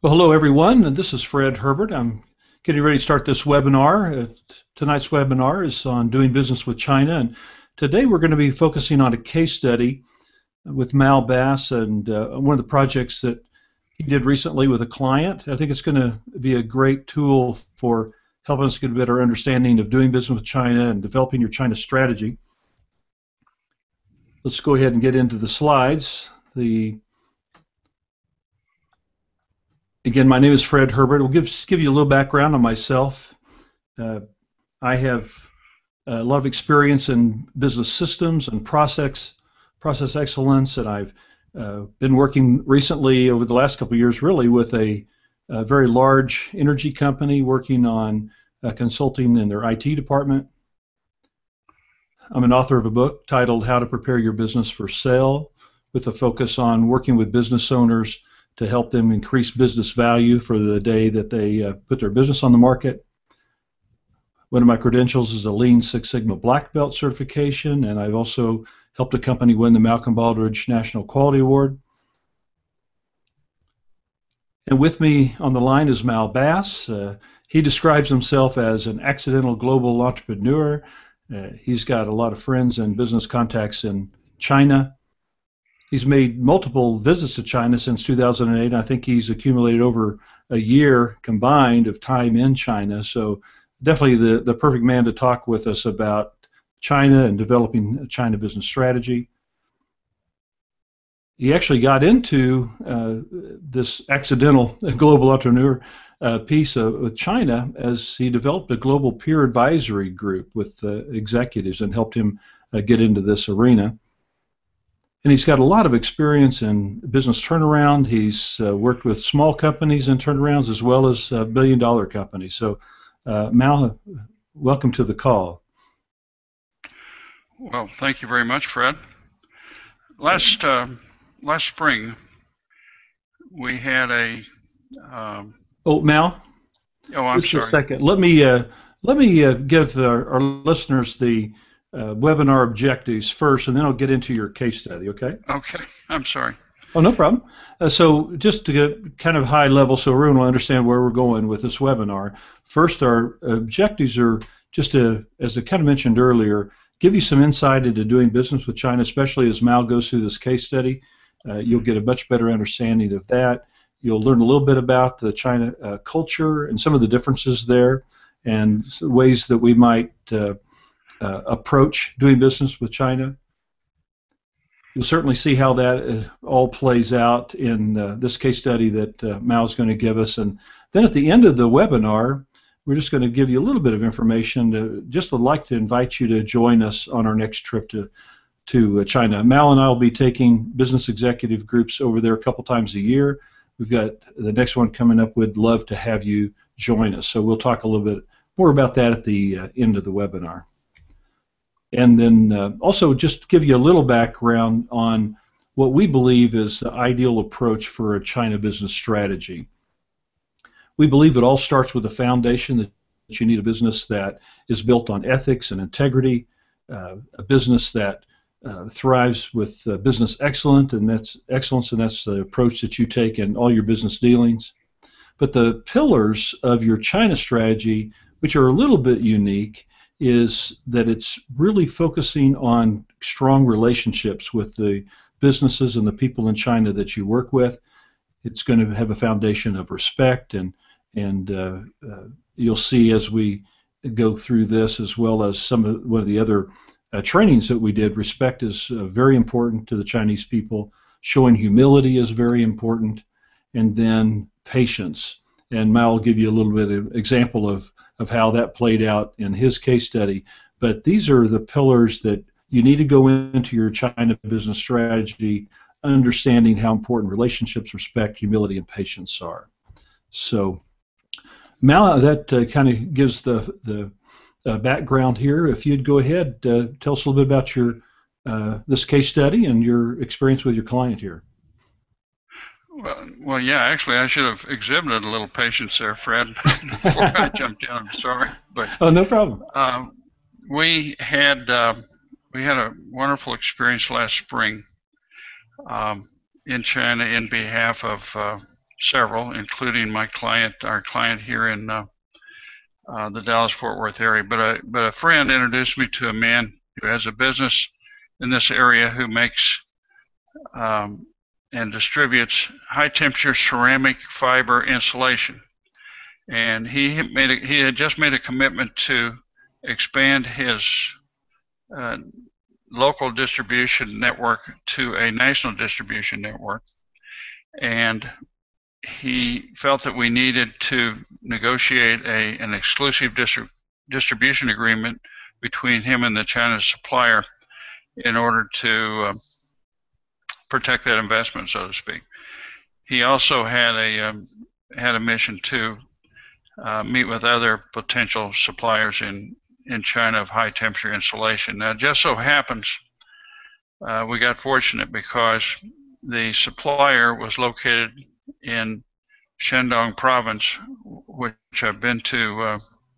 Well, hello everyone, and this is Fred Herbert. I'm getting ready to start this webinar. Tonight's webinar is on doing business with China, and today we're going to be focusing on a case study with Mal Bass and one of the projects that he did recently with a client. I think it's going to be a great tool for helping us get a better understanding of doing business with China and developing your China strategy. Let's go ahead and get into the slides. Again, my name is Fred Herbert. We'll give you a little background on myself. I have a lot of experience in business systems and process excellence, and I've been working recently over the last couple of years really with a very large energy company working on consulting in their IT department. I'm an author of a book titled How to Prepare Your Business for Sale, with a focus on working with business owners to help them increase business value for the day that they put their business on the market. One of my credentials is a Lean Six Sigma Black Belt certification, and I've also helped a company win the Malcolm Baldrige National Quality Award. And with me on the line is Mal Bass. He describes himself as an accidental global entrepreneur. He's got a lot of friends and business contacts in China. He's made multiple visits to China since 2008, and I think he's accumulated over a year combined of time in China, so definitely the perfect man to talk with us about China and developing a China business strategy. He actually got into this accidental global entrepreneur piece with China as he developed a global peer advisory group with executives and helped him get into this arena. And he's got a lot of experience in business turnaround. He's worked with small companies in turnarounds as well as billion-dollar companies. So, Mal, welcome to the call. Well, thank you very much, Fred. Last spring, we had a. Oh, Mal. Oh, I'm just sorry. A second. Let me give our listeners the webinar objectives first, and then I'll get into your case study, okay? Okay, I'm sorry. Oh, no problem. So just to get kind of high level so everyone will understand where we're going with this webinar, first our objectives are just to, as I kind of mentioned earlier, give you some insight into doing business with China, especially as Mal goes through this case study. You'll get a much better understanding of that. You'll learn a little bit about the China culture and some of the differences there and ways that we might approach doing business with China. You'll certainly see how that all plays out in this case study that Mal's going to give us. And then at the end of the webinar, we're just going to give you a little bit of information. Just would like to invite you to join us on our next trip to China. Mal and I will be taking business executive groups over there a couple times a year. We've got the next one coming up. We'd love to have you join us. So we'll talk a little bit more about that at the end of the webinar. And then also just give you a little background on what we believe is the ideal approach for a China business strategy. We believe it all starts with the foundation that you need a business that is built on ethics and integrity, a business that thrives with business excellence, and that's the approach that you take in all your business dealings. But the pillars of your China strategy, which are a little bit unique, is that it's really focusing on strong relationships with the businesses and the people in China that you work with. It's going to have a foundation of respect, and you'll see as we go through this, as well as one of the other trainings that we did. Respect is very important to the Chinese people. Showing humility is very important, and then patience. And Mal will give you a little bit of example of how that played out in his case study. But these are the pillars that you need to go into your China business strategy, understanding how important relationships, respect, humility, and patience are. So, Mal, that kind of gives the background here. If you'd go ahead, tell us a little bit about your this case study and your experience with your client here. Well, yeah, actually, I should have exhibited a little patience there, Fred, before I jumped in. I'm sorry, but oh, no problem. We had a wonderful experience last spring in China in behalf of several, including our client here in the Dallas-Fort Worth area. But a friend introduced me to a man who has a business in this area who makes and distributes high-temperature ceramic fiber insulation. And he had just made a commitment to expand his local distribution network to a national distribution network. And he felt that we needed to negotiate an exclusive distribution agreement between him and the China supplier in order to protect that investment, so to speak. He also had a mission to meet with other potential suppliers in China of high temperature insulation. Now, it just so happens we got fortunate because the supplier was located in Shandong Province, which I've been to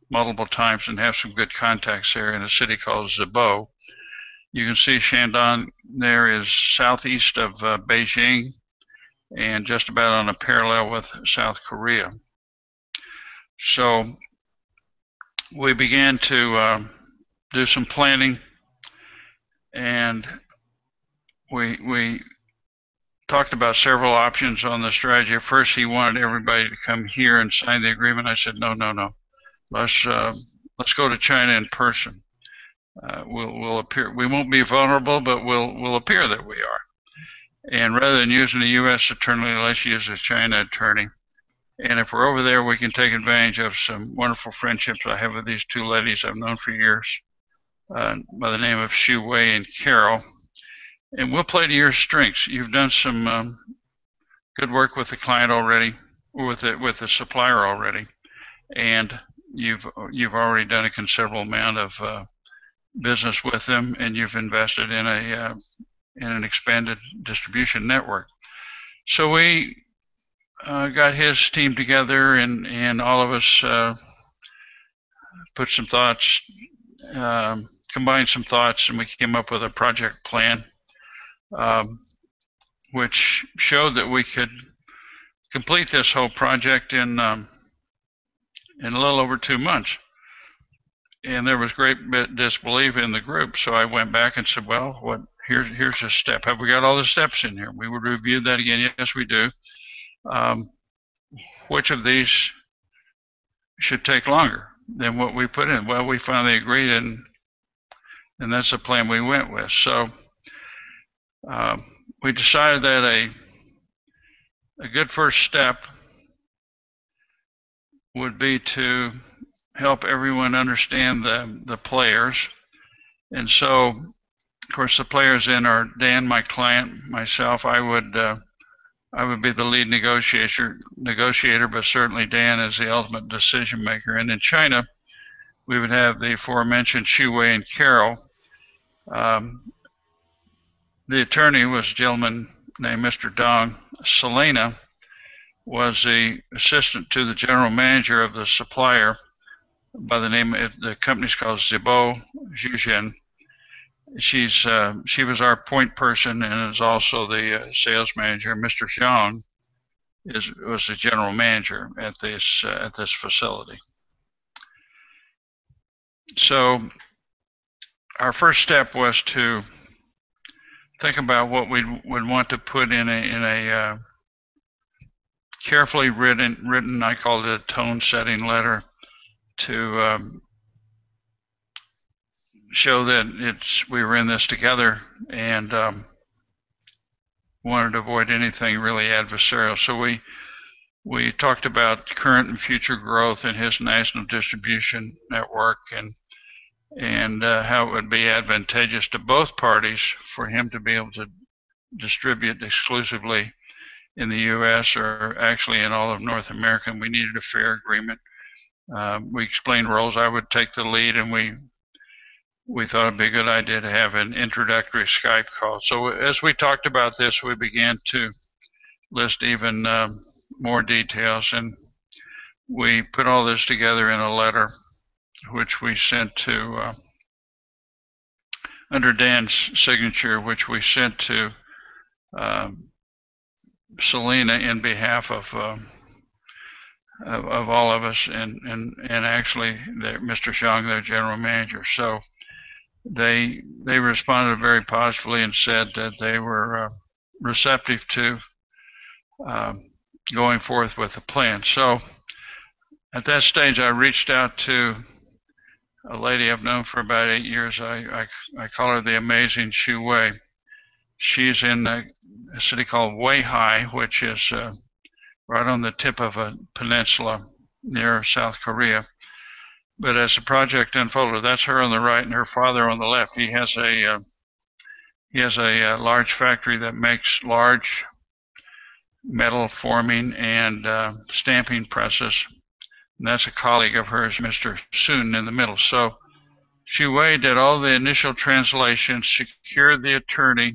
multiple times and have some good contacts there, in a city called Zibo. You can see Shandong there is southeast of Beijing and just about on a parallel with South Korea. So we began to do some planning, and we talked about several options on the strategy. At first, he wanted everybody to come here and sign the agreement. I said, no. Let's go to China in person. We'll appear. We won't be vulnerable, but we'll appear that we are. And rather than using a U.S. attorney, let's use a China attorney. And if we're over there, we can take advantage of some wonderful friendships I have with these two ladies I've known for years, by the name of Xiuwei and Carol. And we'll play to your strengths. You've done some good work with the client already, or with the supplier already, and you've already done a considerable amount of business with them, and you've invested in an expanded distribution network. So we got his team together, and all of us put some thoughts, combined some thoughts, and we came up with a project plan, which showed that we could complete this whole project in a little over 2 months. And there was great disbelief in the group, so I went back and said, well, here's a step. Have we got all the steps in here? We would review that again. Yes, we do. Which of these should take longer than what we put in? Well, we finally agreed, and that's the plan we went with. So we decided that a good first step would be to help everyone understand the players. And so, of course, the players in are Dan, my client, myself. I would be the lead negotiator, but certainly Dan is the ultimate decision maker. And in China, we would have the aforementioned Xiuwei and Carol. The attorney was a gentleman named Mr. Dong. Selena was the assistant to the general manager of the supplier, by the name of the company's called Zibo, Jiuchen. She was our point person and is also the sales manager. Mr. Zhang was the general manager at this facility. So our first step was to think about what we would want to put in a carefully written, I called it a tone-setting letter, to show that we were in this together, and wanted to avoid anything really adversarial. So we talked about current and future growth in his national distribution network, and how it would be advantageous to both parties for him to be able to distribute exclusively in the U.S. or actually in all of North America, and we needed a fair agreement. We explained roles. I would take the lead, and we thought it'd be a good idea to have an introductory Skype call. So as we talked about this, we began to list even more details, and we put all this together in a letter, which we sent to, under Dan's signature, which we sent to Selena in behalf of all of us, and actually Mr. Zhang, their general manager. So they responded very positively and said that they were receptive to going forth with the plan. So at that stage, I reached out to a lady I've known for about 8 years. I call her the Amazing Xiuwei. She's in a city called Weihai, which is right on the tip of a peninsula near South Korea. But as the project unfolded, that's her on the right and her father on the left. He has a large factory that makes large metal forming and stamping presses. And that's a colleague of hers, Mr. Sun, in the middle. So Xiuwei did all the initial translations, secured the attorney,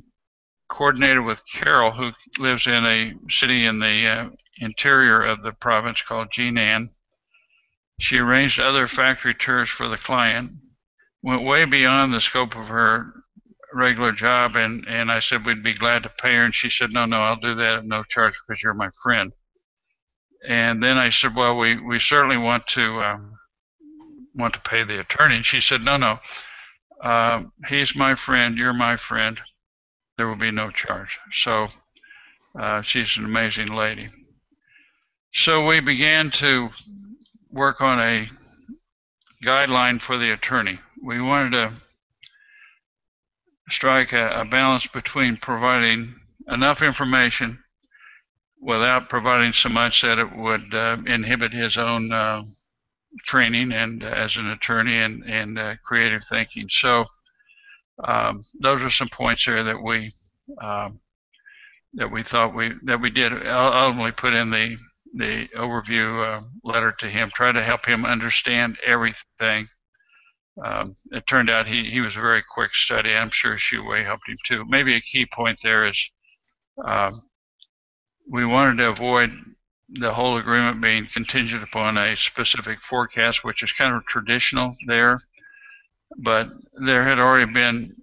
coordinated with Carol, who lives in a city in the interior of the province called Jinan. She arranged other factory tours for the client, went way beyond the scope of her regular job, and I said we'd be glad to pay her, and she said, no, I'll do that at no charge because you're my friend. And then I said, well, we certainly want to pay the attorney. And she said, no, he's my friend, you're my friend, there will be no charge. So she's an amazing lady. So we began to work on a guideline for the attorney. We wanted to strike a balance between providing enough information without providing so much that it would inhibit his own training and as an attorney and creative thinking. So those are some points there that we thought we did ultimately put in the overview letter to him, try to help him understand everything. It turned out he was a very quick study. I'm sure Xiuwei helped him too. Maybe a key point there is we wanted to avoid the whole agreement being contingent upon a specific forecast, which is kind of traditional there. But there had already been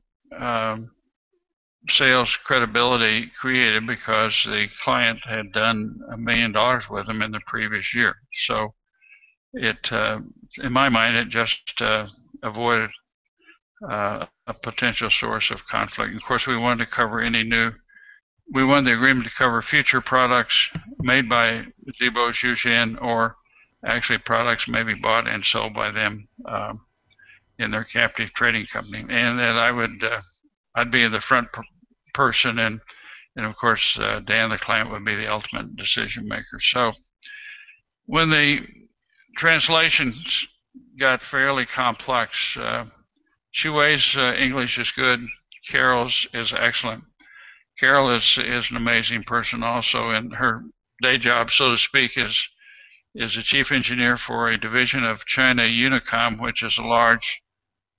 sales credibility created because the client had done $1 million with them in the previous year. So it, in my mind, it just avoided a potential source of conflict. And of course, we wanted to cover we wanted the agreement to cover future products made by Zibo, Jiuchen, or actually products maybe bought and sold by them in their captive trading company, and that I'd be the front person, and of course Dan, the client, would be the ultimate decision maker. So when the translations got fairly complex, Xiuwei's English is good. Carol's is excellent. Carol is an amazing person also, and her day job, so to speak, is a chief engineer for a division of China Unicom, which is a large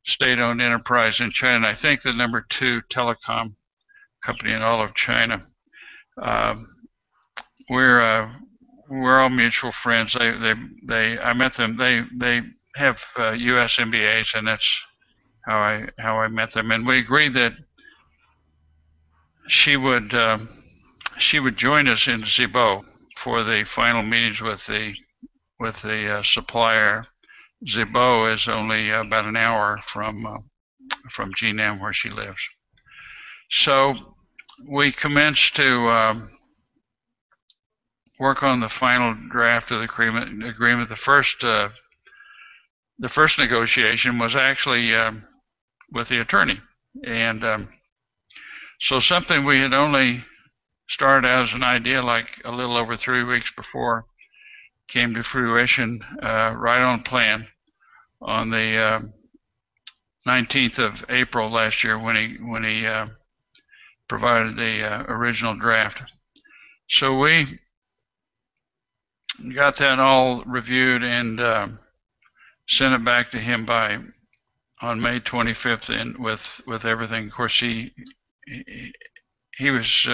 state-owned enterprise in China, and I think the #2 telecom company in all of China. We're all mutual friends. I met them. They have U.S. MBAs, and that's how I met them. And we agreed that she would join us in Zibo for the final meetings with the supplier. Zibo is only about an hour from Jinan, where she lives. So we commenced to work on the final draft of the agreement. The first negotiation was actually with the attorney, and so something we had only started out as an idea like a little over 3 weeks before came to fruition right on plan on the 19th of April last year when he provided the original draft. So we got that all reviewed and sent it back to him on May 25th, and with everything. Of course, he was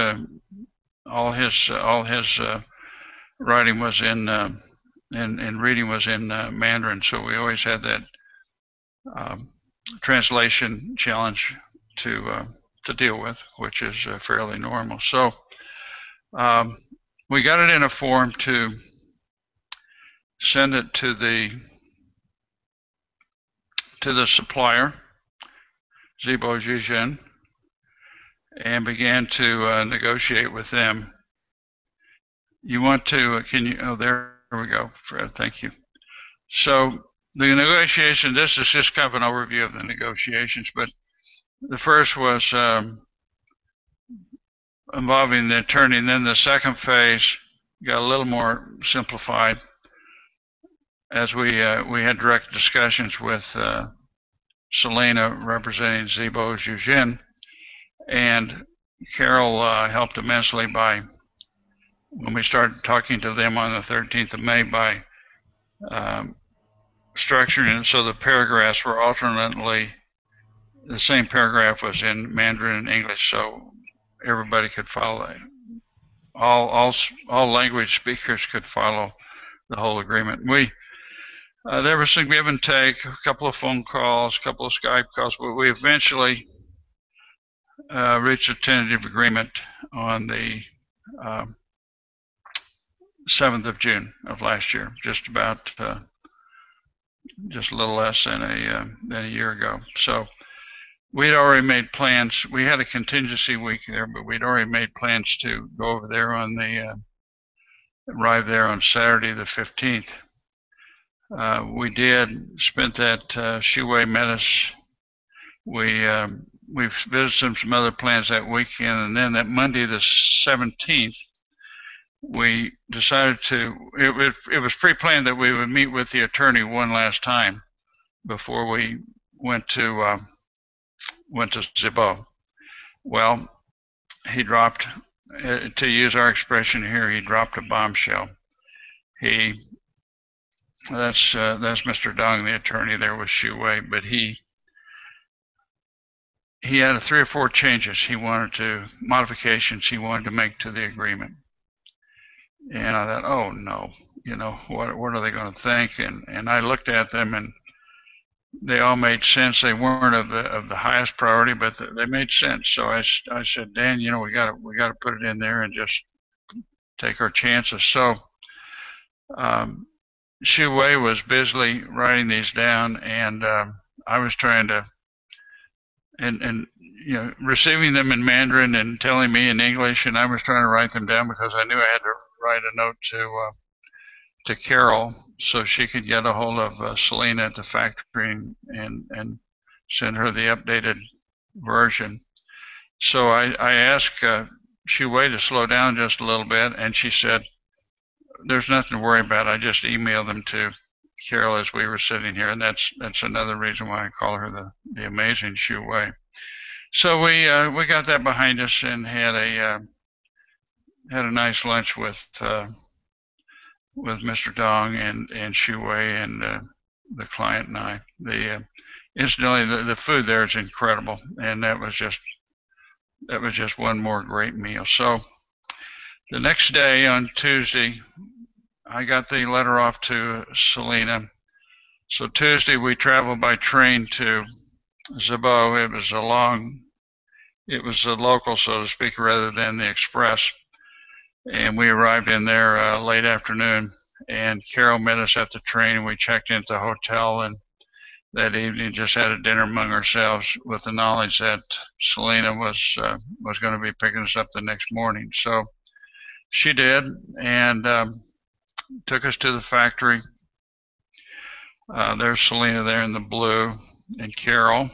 all his writing was in and reading was in Mandarin, so we always had that translation challenge to deal with, which is fairly normal. So We got it in a form to send it to the supplier, Zibo Jiuchen, and began to negotiate with them. You want to, can you, oh, there we go, Fred, thank you. So the negotiation, this is just kind of an overview of the negotiations, but the first was involving the attorney, and then the second phase got a little more simplified as we had direct discussions with Selena representing Zibo Jiuchen, and Carol helped immensely by, when we started talking to them on the 13th of May, by structuring it so the paragraphs were alternately, the same paragraph was in Mandarin and English, so everybody could follow it. All language speakers could follow the whole agreement. There was some give and take, a couple of phone calls, a couple of Skype calls, but we eventually reached a tentative agreement on the 7th of June of last year, just a little less than a year ago. So we'd already made plans. We had a contingency week there, but we'd already made plans to go over there on arrive there on Saturday the 15th. We spent that, Xiuwei met us. We visited some other plans that weekend, and then that Monday the 17th, we decided it was pre-planned that we would meet with the attorney one last time before we went to Zibo. Well, he dropped, to use our expression here, he dropped a bombshell. That's Mr. Dong, the attorney there with Xiuwei, but he had 3 or 4 changes modifications he wanted to make to the agreement. And I thought, oh no, what are they going to think? And I looked at them, and they all made sense. They weren't of the highest priority, but they made sense. So I said, Dan, we got to put it in there and just take our chances. So Xiuwei was busily writing these down, and I was trying to, and receiving them in Mandarin and telling me in English, and I was trying to write them down because I knew I had to write a note to Carol so she could get a hold of Selena at the factory and send her the updated version. So I asked Xiuwei to slow down just a little bit, and she said, there's nothing to worry about. I just emailed them to Carol as we were sitting here, and that's another reason why I call her the Amazing Xiuwei. So we got that behind us and had a nice lunch with Mr. Dong and Xiuwei and the client and I. Incidentally, the food there is incredible, and that was just one more great meal. So the next day, on Tuesday, I got the letter off to Selena. So Tuesday we traveled by train to Zibo. It was a local, so to speak, rather than the express. And we arrived in there late afternoon, and Carol met us at the train, and we checked into the hotel, and that evening just had a dinner among ourselves with the knowledge that Selena was going to be picking us up the next morning. So she did, and took us to the factory. There's Selena there in the blue, and Carol.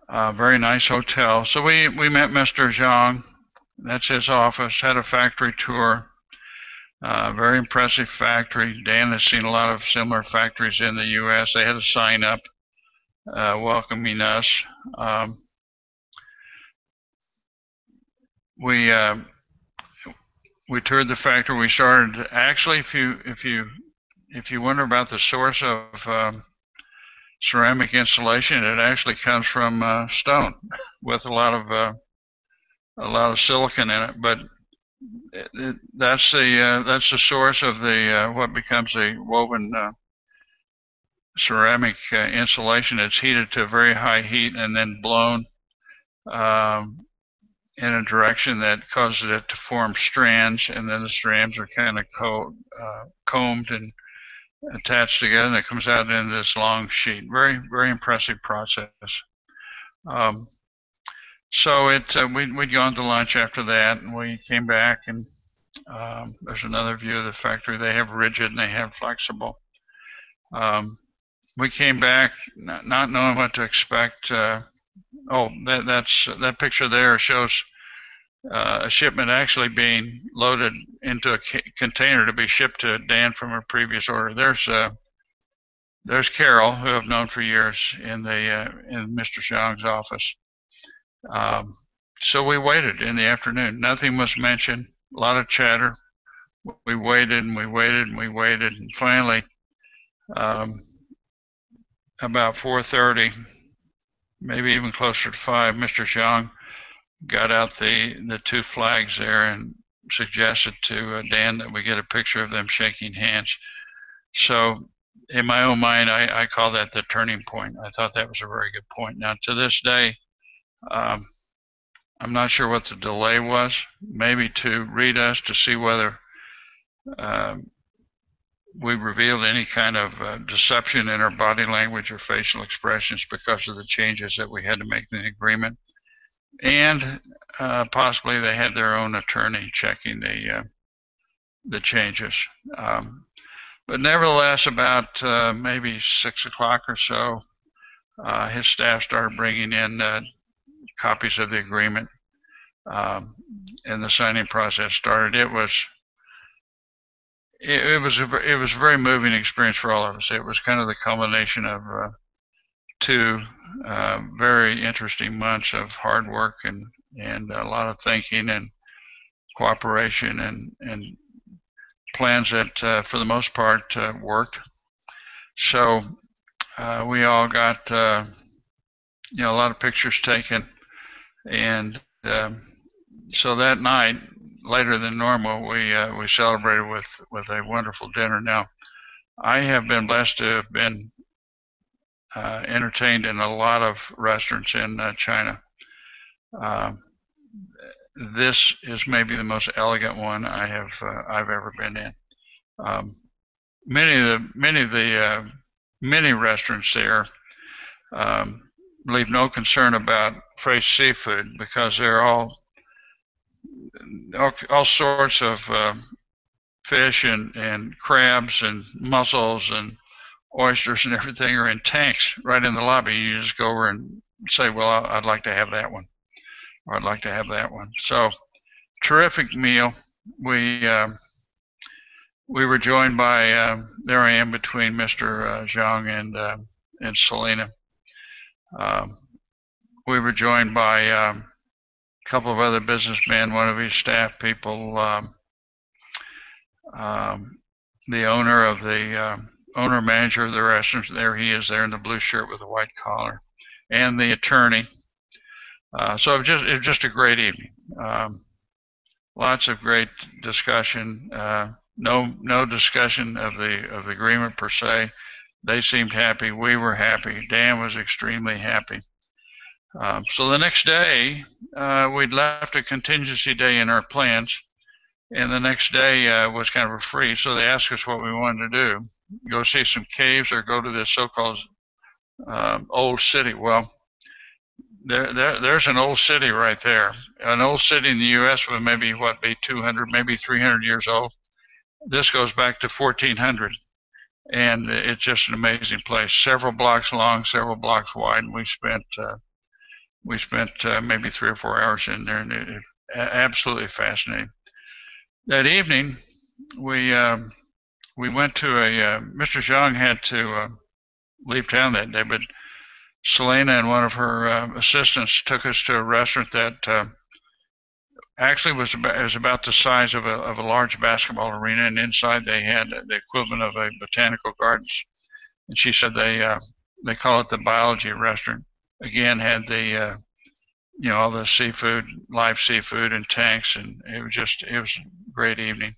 Very nice hotel. So we met Mr. Zhang. That's his office. Had a factory tour. Very impressive factory. Dan has seen a lot of similar factories in the U.S. They had a sign up welcoming us. We toured the factory. We started, actually, if you wonder about the source of ceramic insulation, it actually comes from stone with a lot of silicon in it. But that's the source of the what becomes a woven ceramic insulation. It's heated to a very high heat and then blown in a direction that causes it to form strands, and then the strands are kind of combed and attached together, and it comes out in this long sheet. Very, very impressive process. So we'd gone to lunch after that, and we came back, and there's another view of the factory. They have rigid and they have flexible. We came back not knowing what to expect. That picture there shows a shipment actually being loaded into a container to be shipped to Dan from a previous order. There's Carol, who I've known for years, in Mr. Xiong's office. So we waited in the afternoon. Nothing was mentioned. A lot of chatter. We waited and we waited and we waited, and finally, about 4:30, maybe even closer to 5, Mr. Xiong got out the two flags there and suggested to Dan that we get a picture of them shaking hands. So in my own mind, I call that the turning point. I thought that was a very good point. Now, to this day, I'm not sure what the delay was, maybe to read us to see whether we revealed any kind of deception in our body language or facial expressions because of the changes that we had to make in the agreement. And possibly they had their own attorney checking the changes. But nevertheless, about maybe 6 o'clock or so, his staff started bringing in copies of the agreement, and the signing process started. It was a very moving experience for all of us. It was kind of the culmination of 2 very interesting months of hard work and a lot of thinking and cooperation and plans that for the most part worked. So we all got a lot of pictures taken, and so that night, later than normal, we celebrated with a wonderful dinner. Now, I have been blessed to have been entertained in a lot of restaurants in China. This is maybe the most elegant one I've ever been in. Many of the many restaurants there leave no concern about fresh seafood because they're all sorts of fish and crabs and mussels and oysters and everything are in tanks right in the lobby. You just go over and say, well, I'd like to have that one, or I'd like to have that one. So, terrific meal. We were joined by, there I am between Mr. Xiong and Selena. We were joined by a couple of other businessmen, one of his staff people, the owner of the owner-manager of the restaurant. There he is, there in the blue shirt with the white collar, and the attorney. So it was just a great evening. Lots of great discussion. No discussion of the agreement per se. They seemed happy. We were happy. Dan was extremely happy. So the next day, we'd left a contingency day in our plans, and the next day was kind of a free. So they asked us what we wanted to do: go see some caves or go to this so-called old city. Well, there's an old city right there. An old city in the U.S. would maybe be 200, maybe 300 years old. This goes back to 1400, and it's just an amazing place. Several blocks long, several blocks wide, and we spent maybe 3 or 4 hours in there, and it absolutely fascinating. That evening, we went to Mr. Xiong had to leave town that day, but Selena and one of her assistants took us to a restaurant that actually was about the size of a large basketball arena, and inside they had the equivalent of a botanical gardens. And she said they call it the biology restaurant. Again, had the all the seafood, live seafood in tanks, and it was a great evening.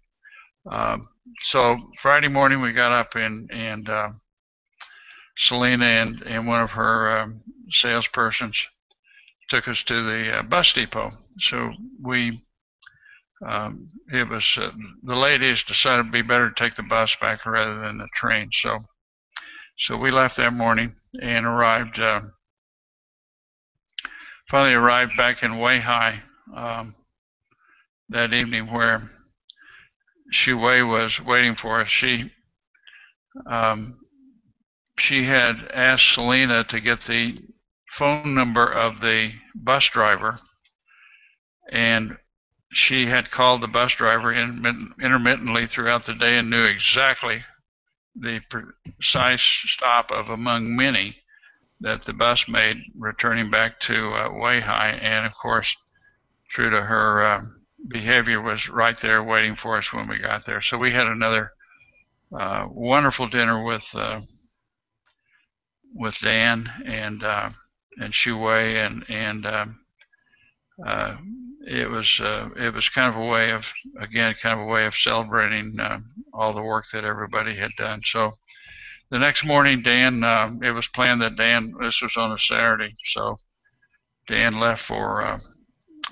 So Friday morning we got up and Selena and one of her salespersons took us to the bus depot. So it was the ladies decided it'd be better to take the bus back rather than the train. So we left that morning and finally arrived back in Weihai that evening, where Xiuwei was waiting for us. She had asked Selena to get the phone number of the bus driver, and she had called the bus driver intermittently throughout the day and knew exactly the precise stop of among many that the bus made returning back to Weihai. And of course, true to her behavior, was right there waiting for us when we got there. So we had another wonderful dinner with Dan and Xiuwei, and it was kind of a way of celebrating all the work that everybody had done. So the next morning, Dan, it was planned that this was on a Saturday, so Dan left for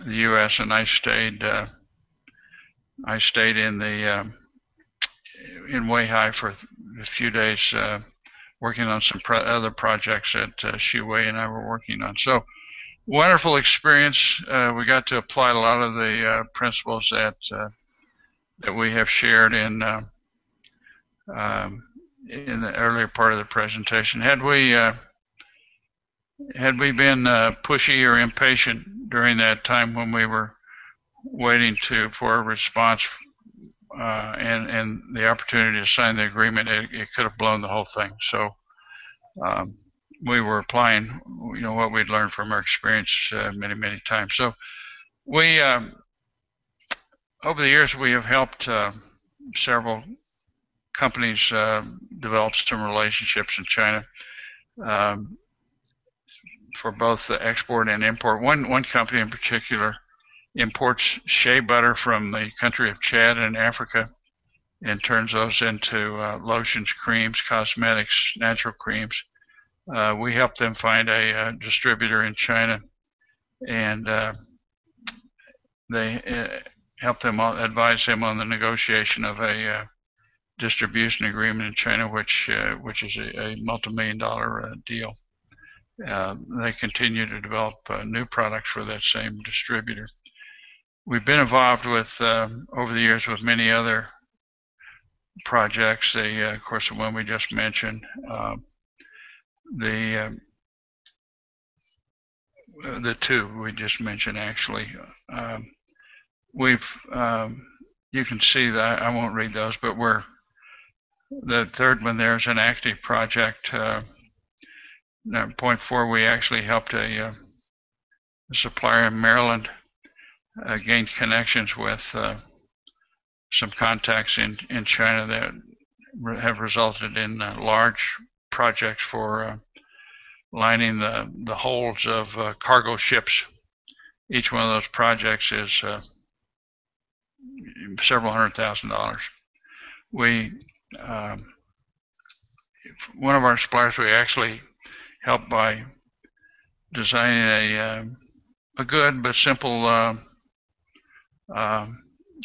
the U.S. and I stayed in Weihai for a few days, working on some other projects that Xiuwei and I were working on. So wonderful experience. We got to apply a lot of the principles that we have shared in the earlier part of the presentation. Had we been pushy or impatient during that time when we were waiting for a response and the opportunity to sign the agreement, it could have blown the whole thing. So we were applying, what we'd learned from our experience many, many times. So we, over the years, we have helped several companies develop some relationships in China for both the export and import. One company in particular imports shea butter from the country of Chad in Africa and turns those into lotions, creams, cosmetics, natural creams. We helped them find a distributor in China, and they helped them advise them on the negotiation of a distribution agreement in China, which is a multi-million-dollar deal. They continue to develop new products for that same distributor. We've been involved with over the years with many other projects. Of course, the one we just mentioned, the two we just mentioned actually. You can see that I won't read those, but the third one there is an active project. Point 4, we actually helped a supplier in Maryland gain connections with some contacts in China that have resulted in large projects for lining the holds of cargo ships. Each one of those projects is several $100,000. One of our suppliers, we actually helped by designing a good but simple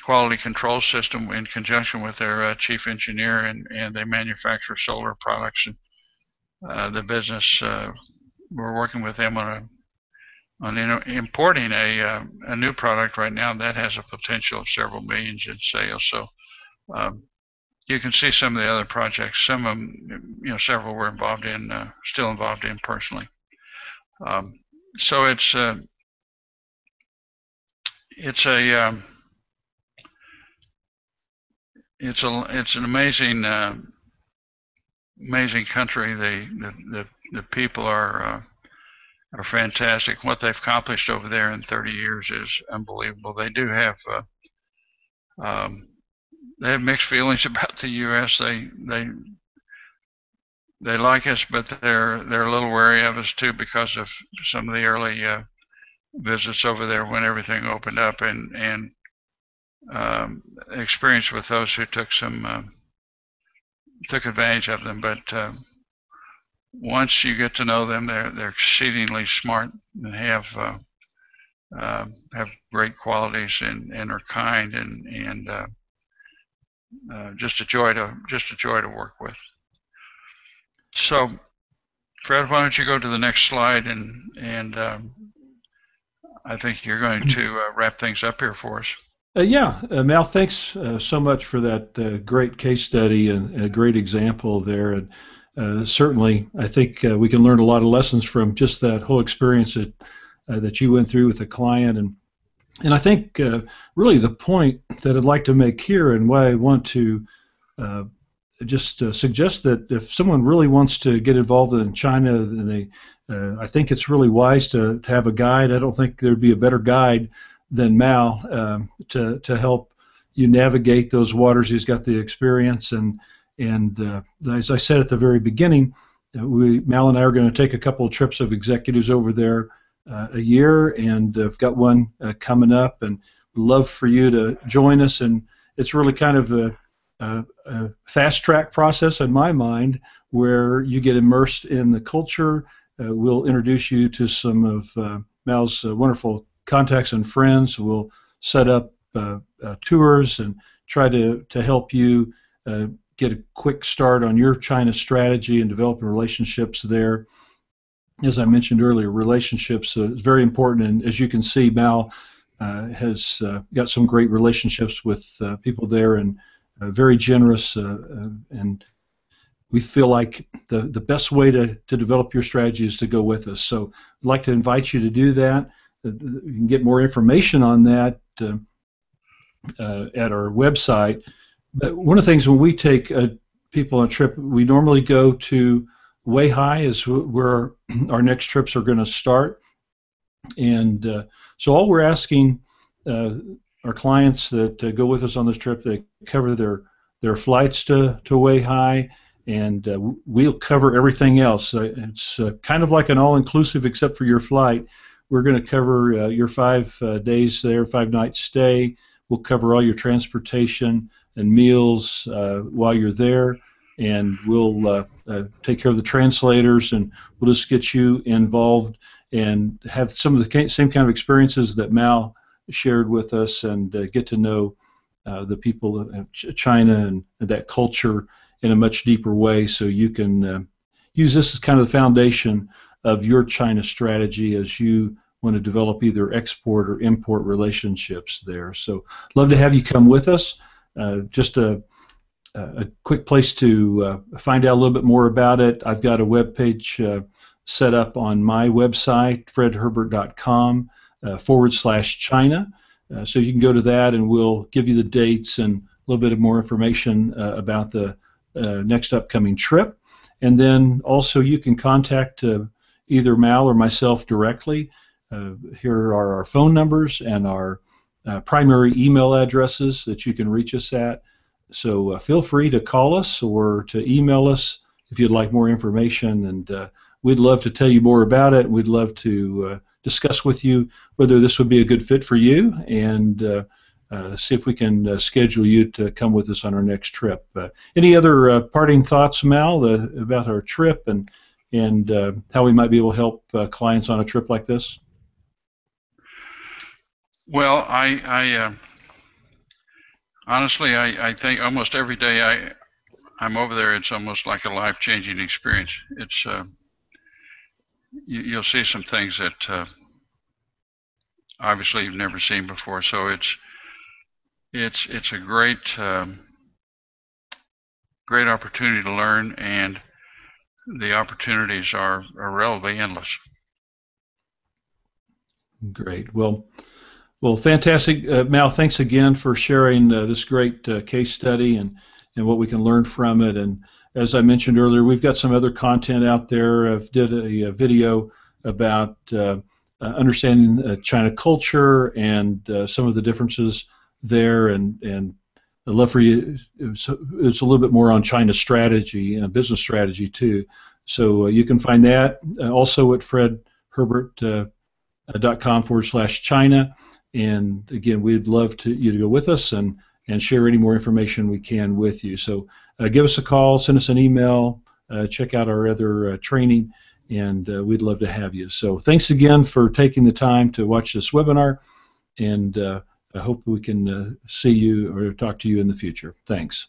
quality control system in conjunction with their chief engineer, and they manufacture solar products. And the business, we're working with them on importing a new product right now that has a potential of several millions in sales. So you can see some of the other projects. Some of them, several we're involved in, still involved in personally. So it's an amazing country. The people are fantastic. What they've accomplished over there in 30 years is unbelievable. They do have mixed feelings about the U.S. They like us, but they're a little wary of us too because of some of the early visits over there when everything opened up, and experience with those who took advantage of them. But once you get to know them, they're exceedingly smart and have great qualities and are kind and just a joy to work with. So, Fred, why don't you go to the next slide, and I think you're going to wrap things up here for us. Yeah, Mal, thanks so much for that great case study and a great example there. And certainly, I think we can learn a lot of lessons from just that whole experience that you went through with the client. And I think really the point that I'd like to make here, and why I want to just suggest that if someone really wants to get involved in China, then I think it's really wise to have a guide. I don't think there'd be a better guide than Mal to help you navigate those waters. He's got the experience, and as I said at the very beginning, Mal and I are going to take a couple of trips of executives over there a year, and I've got one coming up, and we'd love for you to join us. And it's really kind of a fast-track process in my mind, where you get immersed in the culture. We'll introduce you to some of Mal's wonderful contacts and friends. We'll set up tours and try to help you get a quick start on your China strategy and developing relationships there. As I mentioned earlier, relationships is very important, and as you can see, Mal has got some great relationships with people there, and very generous, and we feel like the best way to develop your strategy is to go with us. So I'd like to invite you to do that. You can get more information on that at our website. But one of the things when we take people on a trip, we normally go to Weihai, is where our next trips are going to start. And so all we're asking our clients that go with us on this trip, they cover their flights to Weihai, and we'll cover everything else. It's kind of like an all-inclusive except for your flight. We're going to cover your 5 days there, 5-night stay. We'll cover all your transportation and meals while you're there, and we'll take care of the translators, and we'll just get you involved and have some of the same kind of experiences that Mal shared with us, and get to know the people of China and that culture in a much deeper way, so you can use this as kind of the foundation of your China strategy as you want to develop either export or import relationships there. So love to have you come with us. Just a quick place to find out a little bit more about it. I've got a web page set up on my website, fredherbert.com /China. So you can go to that, and we'll give you the dates and a little bit of more information about the next upcoming trip. And then also you can contact either Mal or myself directly. Here are our phone numbers and our primary email addresses that you can reach us at. So feel free to call us or to email us if you'd like more information, and we'd love to tell you more about it. We'd love to discuss with you whether this would be a good fit for you, and see if we can schedule you to come with us on our next trip. Any other parting thoughts, Mal, about our trip and how we might be able to help clients on a trip like this? Well, honestly, I think almost every day I'm over there, it's almost like a life-changing experience. It's you'll see some things that obviously you've never seen before. So it's a great great opportunity to learn, and the opportunities are relatively endless. Great. Well, fantastic. Mal, thanks again for sharing this great case study and what we can learn from it. And as I mentioned earlier, we've got some other content out there. I've did a video about understanding China culture and some of the differences there, and I'd love for you. It's a little bit more on China strategy, business strategy too. So you can find that also at fredherbert.com /China. And again, we'd love you to go with us and share any more information we can with you. So give us a call, send us an email, check out our other training, and we'd love to have you. So thanks again for taking the time to watch this webinar, and I hope we can see you or talk to you in the future. Thanks.